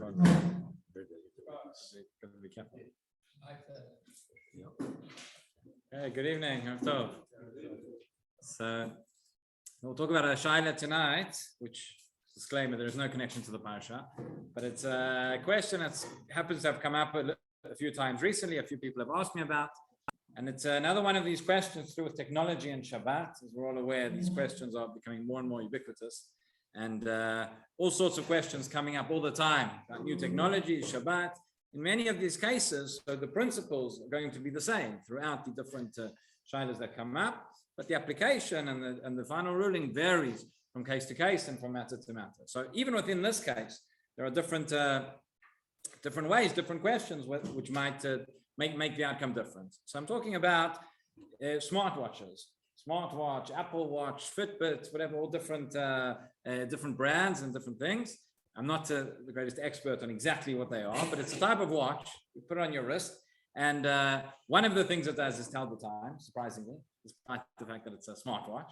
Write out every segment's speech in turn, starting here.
phone. Be careful. Hey, good evening. So we'll talk about a shaila tonight, which disclaimer, there is no connection to the parasha, but it's a question that happens to have come up a few times recently. A few people have asked me about, and it's another one of these questions to do with technology and Shabbat. As we're all aware, these questions are becoming more and more ubiquitous, and all sorts of questions coming up all the time about new technology, Shabbat. In many of these cases, so the principles are going to be the same throughout the different shailas that come up, but the application and the final ruling varies from case to case and from matter to matter. So even within this case, there are different ways, different questions which might make the outcome different. So I'm talking about smartwatches, smartwatch, Apple Watch, Fitbit, whatever, all different brands and different things. I'm not the greatest expert on exactly what they are, but it's a type of watch. You put it on your wrist, and one of the things it does is tell the time, surprisingly, despite the fact that it's a smartwatch.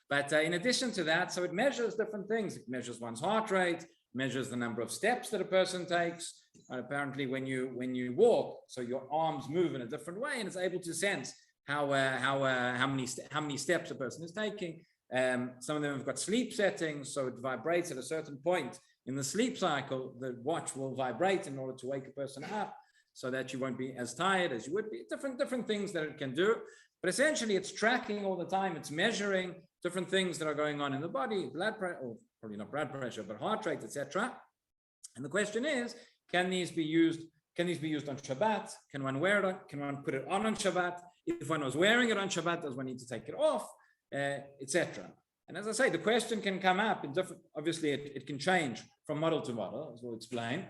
But in addition to that, so it measures different things. It measures one's heart rate, measures the number of steps that a person takes. And apparently, when you walk, so your arms move in a different way, and it's able to sense how many steps a person is taking. Some of them have got sleep settings, so it vibrates at a certain point in the sleep cycle. The watch will vibrate in order to wake a person up, so that you won't be as tired as you would be. Different things that it can do, but essentially it's tracking all the time. It's measuring different things that are going on in the body, blood pressure, or probably not blood pressure, but heart rate, etc. And the question is, can these be used on Shabbat? Can one wear it on? Can one put it on Shabbat? If one was wearing it on Shabbat, does one need to take it off, etc. And as I say, the question can come up in different. Obviously, it can change from model to model, as we'll explain.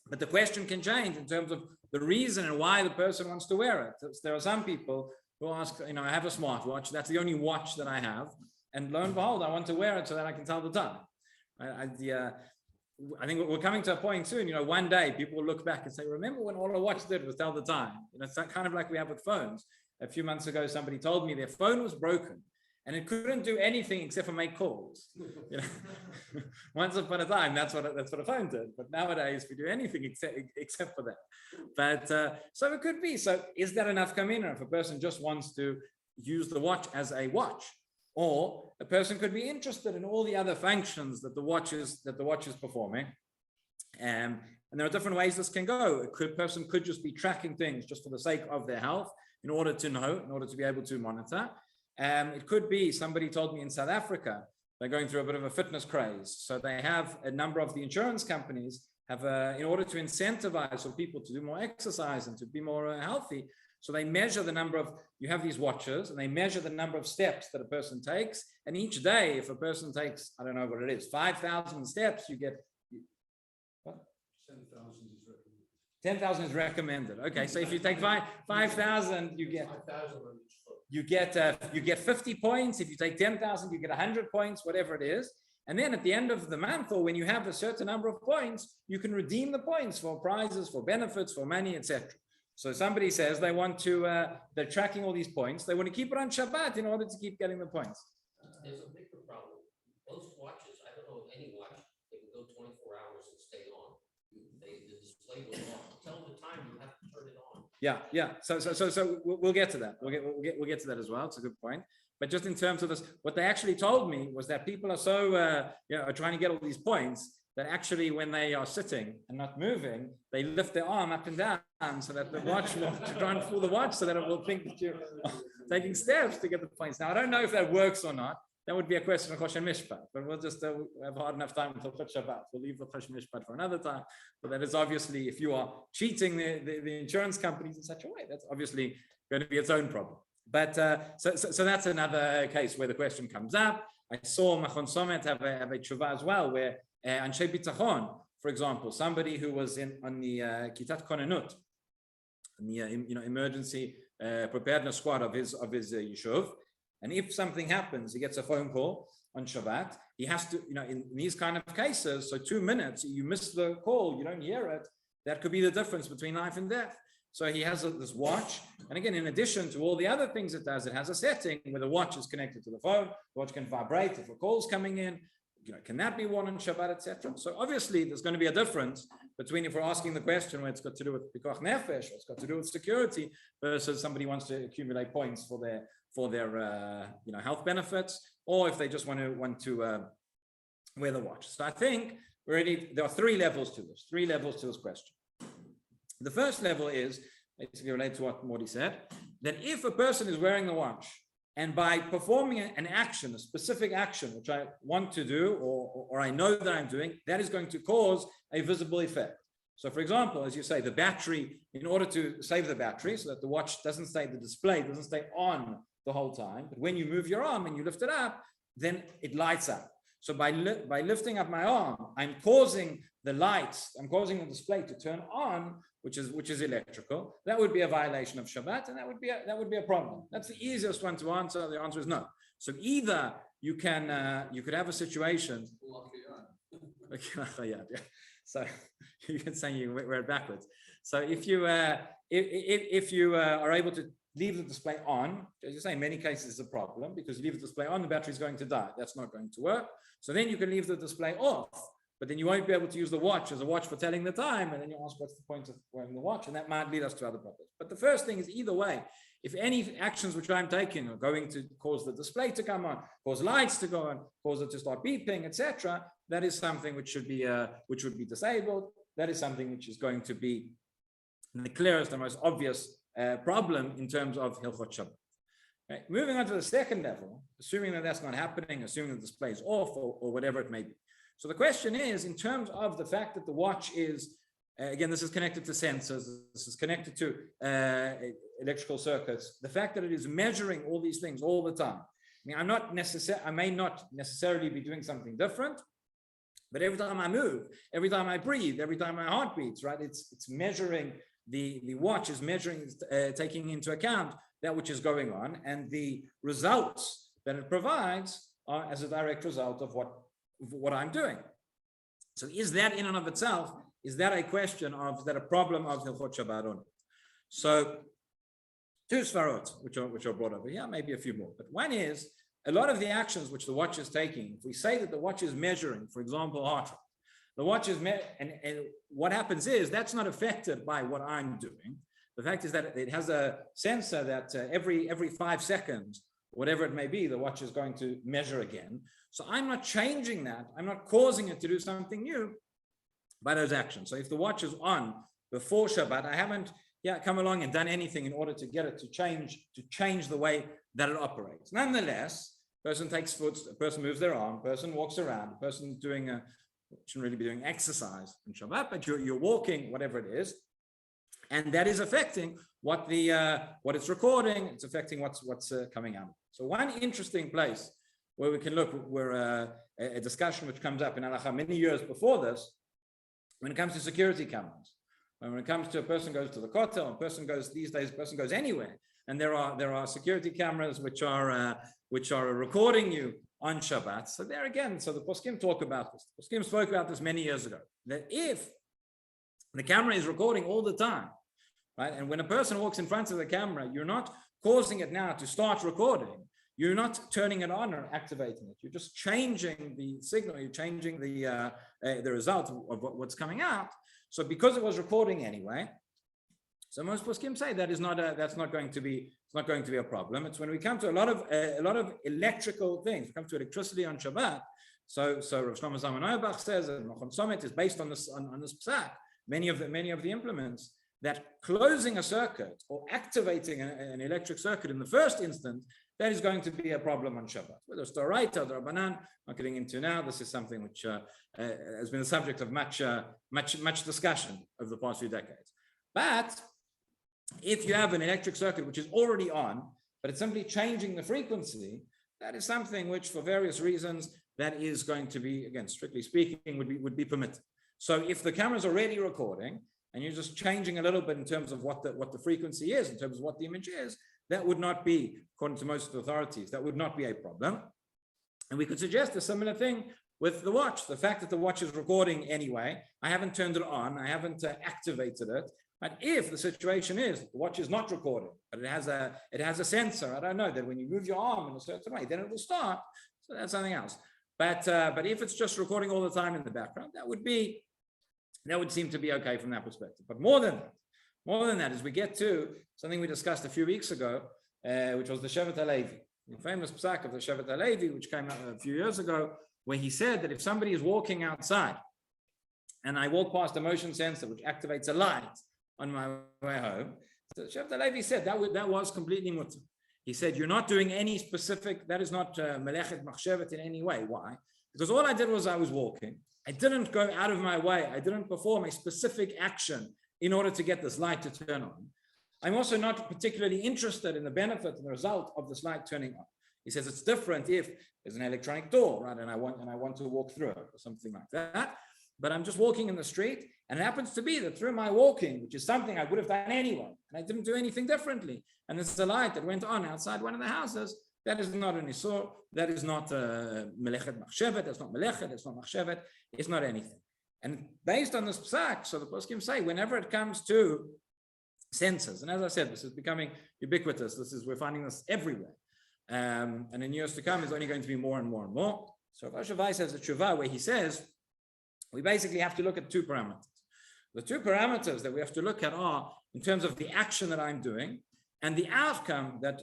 But the question can change in terms of the reason and why the person wants to wear it. There are some people who ask, I have a smartwatch. That's the only watch that I have, and lo and behold, I want to wear it so that I can tell the time. I think we're coming to a point soon. One day people will look back and say, "Remember when all a watch did was tell the time?" It's kind of like we have with phones. A few months ago, somebody told me their phone was broken and it couldn't do anything except for make calls. Once upon a time, that's what a phone did. But nowadays, we do anything except for that. But so it could be. So is that enough kamina if a person just wants to use the watch as a watch? Or a person could be interested in all the other functions that the watch is performing. And there are different ways this can go. A person could just be tracking things just for the sake of their health in order to know, in order to be able to monitor. It could be, somebody told me in South Africa, they're going through a bit of a fitness craze. So they have a number of the insurance companies have, in order to incentivize for people to do more exercise and to be more healthy. So they measure the number of, you have these watches, and they measure the number of steps that a person takes. And each day, if a person takes, I don't know what it is, 5,000 steps, you get, what? 10,000 is recommended. Okay, so if you take 5,000, you get 50 points. If you take 10,000, you get 100 points, whatever it is. And then at the end of the month, or when you have a certain number of points, you can redeem the points for prizes, for benefits, for money, etc. So somebody says they want to, they're tracking all these points. They want to keep it on Shabbat in order to keep getting the points. There's a bigger problem. Most watches, I don't know of any watch, they can go 24 hours and stay on. The display will off. Tell the time, you have to turn it on. Yeah. So we'll get to that. We'll get to that as well. It's a good point. But just in terms of this, what they actually told me was that people are so, are trying to get all these points that actually when they are sitting and not moving, they lift their arm up and down so that the watch will try and fool the watch so that it will think that you're taking steps to get the points. Now, I don't know if that works or not. That would be a question of Choshen Mishpat, but we'll just have hard enough time until Shabbat. We'll leave the Choshen Mishpat for another time. But that is obviously, if you are cheating the insurance companies in such a way, that's obviously going to be its own problem. But so that's another case where the question comes up. I saw Machon Somet have a tshuva as well, where Anshe Bitachon, for example, somebody who was on the Kitat Konenut, the emergency preparedness squad of his yishuv, and if something happens, he gets a phone call on Shabbat. He has to, in these kind of cases, so 2 minutes, you miss the call, you don't hear it. That could be the difference between life and death. So he has this watch, and again, in addition to all the other things it does, it has a setting where the watch is connected to the phone. The watch can vibrate if a call's coming in. Can that be worn on Shabbat, etc.? So obviously, there's going to be a difference between if we're asking the question where it's got to do with pikuach nefesh, or it's got to do with security, versus somebody wants to accumulate points for their health benefits, or if they just want to wear the watch. So I think there are three levels to this question. The first level is basically related to what Morty said, that if a person is wearing the watch and by performing an action, a specific action, which I want to do, or I know that I'm doing, that is going to cause a visible effect. So for example, as you say, the battery, in order to save the battery so that the watch doesn't stay, the display doesn't stay on the whole time, but when you move your arm and you lift it up, then it lights up. So by lifting up my arm, I'm causing the lights, I'm causing the display to turn on, which is electrical. That would be a violation of Shabbat, and that would be a problem. That's the easiest one to answer. The answer is no. So either you could have a situation. So you can say you wear it backwards. So if you are able to leave the display on, as you say, in many cases it's a problem, because you leave the display on, the battery is going to die. That's not going to work. So then you can leave the display off, but then you won't be able to use the watch as a watch for telling the time. And then you ask, what's the point of wearing the watch? And that might lead us to other problems. But the first thing is, either way, if any actions which I'm taking are going to cause the display to come on, cause lights to go on, cause it to start beeping, etc., that is something which would be disabled. That is something which is going to be the clearest and most obvious problem in terms of Hilchot Shabbat. Right. Moving on to the second level, assuming that that's not happening, assuming the display is off or whatever it may be. So the question is, in terms of the fact that the watch is, again, this is connected to sensors, this is connected to electrical circuits, the fact that it is measuring all these things all the time. I mean, I may not necessarily be doing something different, but every time I move, every time I breathe, every time my heart beats, right, it's measuring, the watch is measuring, taking into account that which is going on, and the results that it provides are as a direct result of what I'm doing. So is that in and of itself, is that a question of, is that a problem of Hilchot Shabbat or not? So two svarot which are brought over here, maybe a few more, but one is, a lot of the actions which the watch is taking, if we say that the watch is measuring, for example, heart rate, the watch is, and what happens is, that's not affected by what I'm doing. The fact is that it has a sensor that every 5 seconds, whatever it may be, the watch is going to measure again. So I'm not changing that. I'm not causing it to do something new by those actions. So if the watch is on before Shabbat, I haven't come along and done anything in order to get it to change the way that it operates. Nonetheless, person takes foot, a person moves their arm, person walks around, a person shouldn't really be doing exercise in Shabbat, but you're walking, whatever it is. And that is affecting what it's recording. It's affecting what's coming out. So one interesting place where we can look, where a discussion which comes up in Halacha many years before this, when it comes to security cameras, when it comes to a person goes to the kotel, a person goes anywhere, and there are security cameras which are recording you on Shabbat. So there again, so the poskim talk about this. The poskim spoke about this many years ago, that if the camera is recording all the time, right? And when a person walks in front of the camera, you're not causing it now to start recording. You're not turning it on or activating it. You're just changing the signal. You're changing the result of what's coming out. So because it was recording anyway, so most poskim say that's not going to be a problem. It's when we come to a lot of electrical things. We come to electricity on Shabbat. So Rav Shlomo Zalman Auerbach says, and Nachum Somet is based on this psak. Many of the implements, that closing a circuit or activating an electric circuit in the first instance, that is going to be a problem on Shabbat. Whether it's Doraita or Rabbanan, not getting into now. This is something which has been the subject of much discussion over the past few decades. But if you have an electric circuit which is already on, but it's simply changing the frequency, that is something which, for various reasons, that is going to be, again, strictly speaking, would be permitted. So if the camera is already recording and you're just changing a little bit in terms of what the frequency is, in terms of what the image is, that would not be, according to most authorities, that would not be a problem. And we could suggest a similar thing with the watch. The fact that the watch is recording anyway, I haven't turned it on, I haven't activated it. But if the situation is the watch is not recording, but it has a sensor, I don't know, that when you move your arm in a certain way, then it will start. So that's something else. But if it's just recording all the time in the background, that would be That would seem to be okay from that perspective. But more than that, as we get to something we discussed a few weeks ago, which was the Shevet HaLevi, the famous psak of the Shevet HaLevi, which came out a few years ago, where he said that if somebody is walking outside and I walk past a motion sensor which activates a light on my way home, so Shevet HaLevi said that was completely mutter. He said, you're not doing any specific, that is not melechet machshevet in any way. Why? Because all I did was I was walking. I didn't go out of my way. I didn't perform a specific action in order to get this light to turn on. I'm also not particularly interested in the benefit and the result of this light turning on. He says it's different if there's an electronic door, right? And I want to walk through it or something like that. But I'm just walking in the street, and it happens to be that through my walking, which is something I would have done anyway, and I didn't do anything differently, and there's a light that went on outside one of the houses, that is not an isur, that is not melechet machshevet, that's not melechet, it's not machshevet, it's not anything. And based on this psak, so the poskim say, whenever it comes to sensors, and as I said, this is becoming ubiquitous, we're finding this everywhere, and in years to come, it's only going to be more and more and more. So Rav Weiss has a tshuva where he says, we basically have to look at two parameters. The two parameters that we have to look at are in terms of the action that I'm doing and the outcome that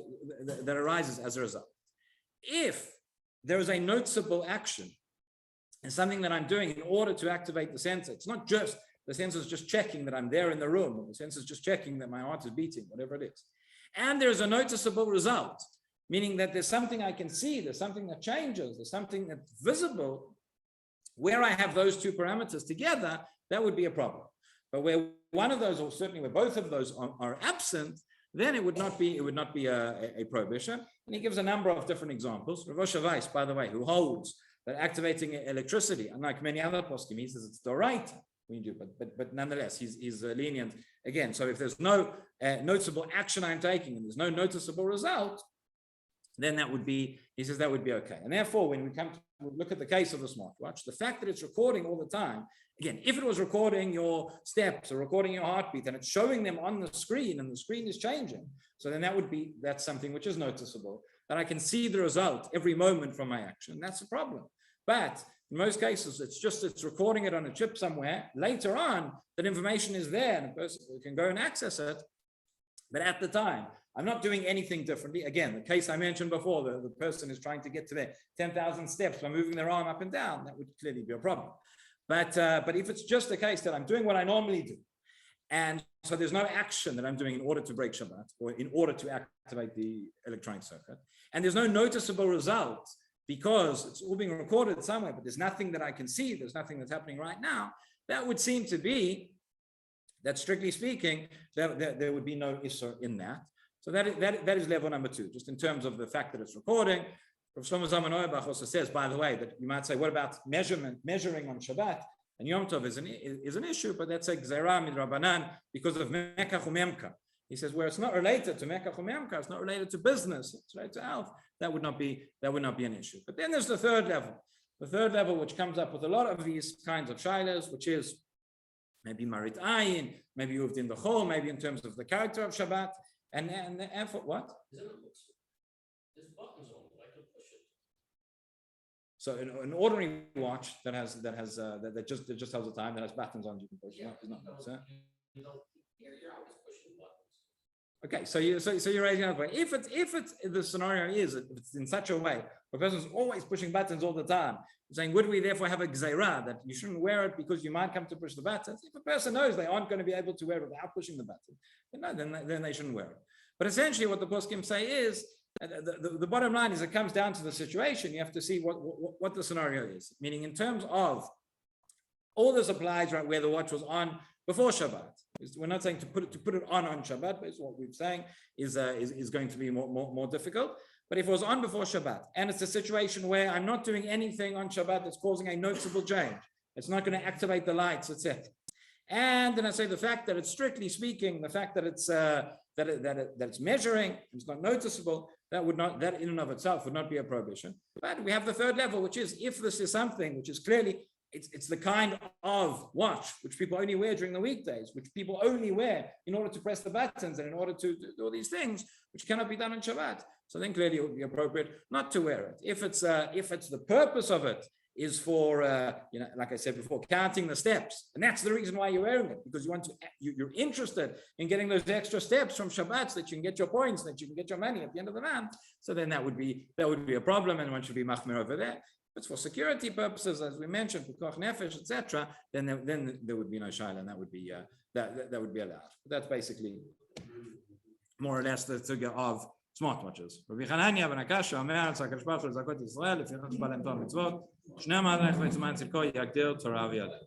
arises as a result. If there is a noticeable action and something that I'm doing in order to activate the sensor, it's not just the sensor is just checking that I'm there in the room, or the sensor is just checking that my heart is beating, whatever it is. And there's a noticeable result, meaning that there's something I can see, there's something that changes, there's something that's visible. Where I have those two parameters together, that would be a problem. But where one of those, or certainly where both of those are absent, then it would not be a prohibition. And he gives a number of different examples. Rav Weiss, by the way, who holds that activating electricity, unlike many other poskim, he says it's doraita when you do, but nonetheless, he's lenient again. So if there's no noticeable action I'm taking and there's no noticeable result, then that would be, he says that would be okay. And therefore, when we come to look at the case of the smartwatch, the fact that it's recording all the time, again, if it was recording your steps or recording your heartbeat and it's showing them on the screen and the screen is changing, so then that's something which is noticeable, that I can see the result every moment from my action. That's a problem. But in most cases, it's recording it on a chip somewhere. Later on, that information is there and a person can go and access it. But at the time, I'm not doing anything differently. Again, the case I mentioned before, the person is trying to get to their 10,000 steps by moving their arm up and down. That would clearly be a problem. But if it's just the case that I'm doing what I normally do, and so there's no action that I'm doing in order to break Shabbat or in order to activate the electronic circuit, and there's no noticeable result because it's all being recorded somewhere, but there's nothing that I can see, there's nothing that's happening right now, that would seem to be that, strictly speaking, there would be no issur in that. So that is level number two, just in terms of the fact that it's recording. Rav Shlomo Zalman Auerbach also says, by the way, that you might say, what about measuring on Shabbat and Yom Tov is an issue, but that's a gzeira midrabanan because of mekach umemka. He says, where it's not related to mekach umemka, it's not related to business, it's related to health, that would not be an issue. But then there's the third level, which comes up with a lot of these kinds of shilas, which is maybe marit ayin, maybe uved in the chol, maybe in terms of the character of Shabbat. And for what? There's buttons on it. I can push it. So an ordinary watch that just tells the time, that has buttons on, you can push. Yeah, is not so. You're always pushing buttons. Okay, so you're raising another point. If the scenario is if it's in such a way, a person's always pushing buttons all the time, saying, would we therefore have a gzeira that you shouldn't wear it because you might come to push the buttons? If a person knows they aren't going to be able to wear it without pushing the button, then they shouldn't wear it. But essentially what the poskim say is, the bottom line is it comes down to the situation. You have to see what the scenario is. Meaning in terms of, all this applies right where the watch was on before Shabbat. We're not saying to put it on Shabbat, but it's what we're saying is going to be more difficult. But if it was on before Shabbat, and it's a situation where I'm not doing anything on Shabbat that's causing a noticeable change, it's not going to activate the lights, etc. And then I say the fact that it's, strictly speaking, the fact that it's it's measuring, it's not noticeable, that in and of itself would not be a prohibition. But we have the third level, which is if this is something which is clearly it's the kind of watch which people only wear during the weekdays, which people only wear in order to press the buttons and in order to do all these things, which cannot be done on Shabbat. So then clearly it would be appropriate not to wear it. If it's the purpose of it is for, like I said before, counting the steps. And that's the reason why you're wearing it, because you want to, you're interested in getting those extra steps from Shabbat so that you can get your points, that you can get your money at the end of the month. So then that would be a problem, and one should be machmir over there. If it's for security purposes, as we mentioned, pikuach nefesh, etc., then there would be no shaila, and that would be allowed. That's basically more or less the sugya of smartwatches. Rabbi Hanania ben Akasha Omer Tzakash Baruch Hu Zakot Yisrael Lefi Chach Balem Tov Mitzvot Shnei Malach V'Tzuman Tzilko Yagdir Torah V'Yadeh.